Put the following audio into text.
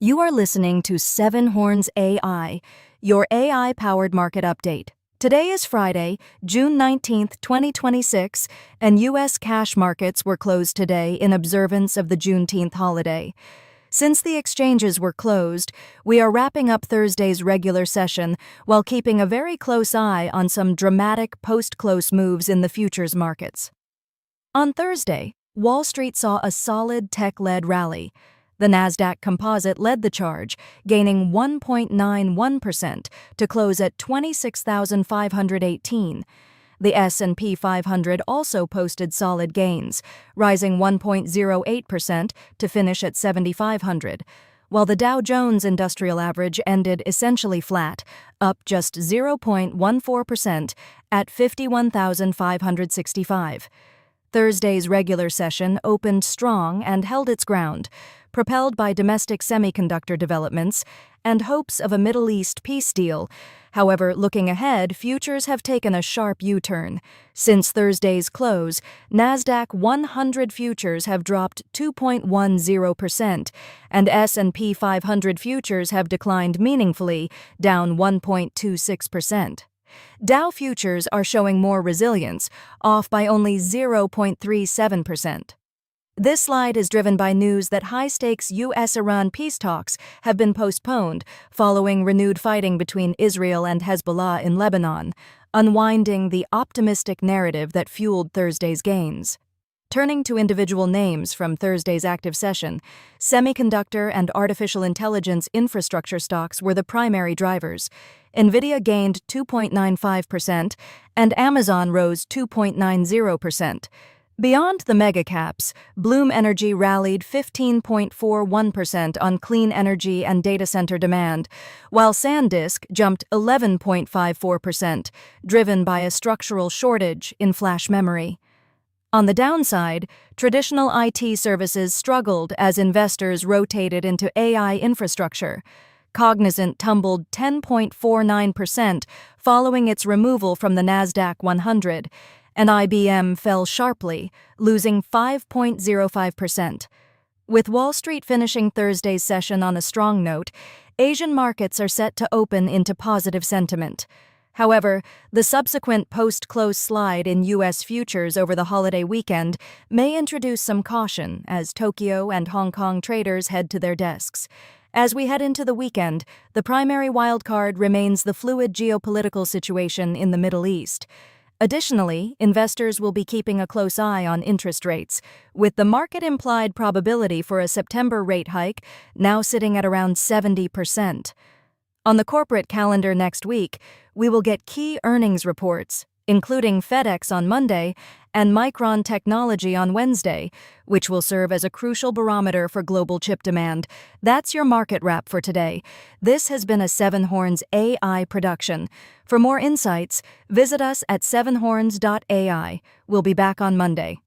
You are listening to Seven Horns AI, your AI-powered market update. Today is Friday, June 19th, 2026, and U.S. cash markets were closed today in observance of the Juneteenth holiday. Since the exchanges were closed, we are wrapping up Thursday's regular session while keeping a very close eye on some dramatic post-close moves in the futures markets. On Thursday, Wall Street saw a solid tech-led rally. The Nasdaq Composite led the charge, gaining 1.91% to close at 26,518. The S&P 500 also posted solid gains, rising 1.08% to finish at 7,500, while the Dow Jones Industrial Average ended essentially flat, up just 0.14% at 51,565. Thursday's regular session opened strong and held its ground, propelled by domestic semiconductor developments and hopes of a Middle East peace deal. However, looking ahead, futures have taken a sharp U-turn. Since Thursday's close, Nasdaq 100 futures have dropped 2.10%, and S&P 500 futures have declined meaningfully, down 1.26%. Dow futures are showing more resilience, off by only 0.37%. This slide is driven by news that high-stakes U.S.-Iran peace talks have been postponed following renewed fighting between Israel and Hezbollah in Lebanon, unwinding the optimistic narrative that fueled Thursday's gains. Turning to individual names from Thursday's active session, semiconductor and artificial intelligence infrastructure stocks were the primary drivers. NVIDIA gained 2.95%, and Amazon rose 2.90%. Beyond the mega-caps, Bloom Energy rallied 15.41% on clean energy and data center demand, while SanDisk jumped 11.54%, driven by a structural shortage in flash memory. On the downside, traditional IT services struggled as investors rotated into AI infrastructure. Cognizant tumbled 10.49% following its removal from the Nasdaq 100, and IBM fell sharply, losing 5.05%. With Wall Street finishing Thursday's session on a strong note, Asian markets are set to open into positive sentiment. However, the subsequent post-close slide in U.S. futures over the holiday weekend may introduce some caution as Tokyo and Hong Kong traders head to their desks. As we head into the weekend, the primary wildcard remains the fluid geopolitical situation in the Middle East. Additionally, investors will be keeping a close eye on interest rates, with the market-implied probability for a September rate hike now sitting at around 70%. On the corporate calendar next week, we will get key earnings reports, including FedEx on Monday and Micron Technology on Wednesday, which will serve as a crucial barometer for global chip demand. That's your market wrap for today. This has been a Seven Horns AI production. For more insights, visit us at sevenhorns.ai. We'll be back on Monday.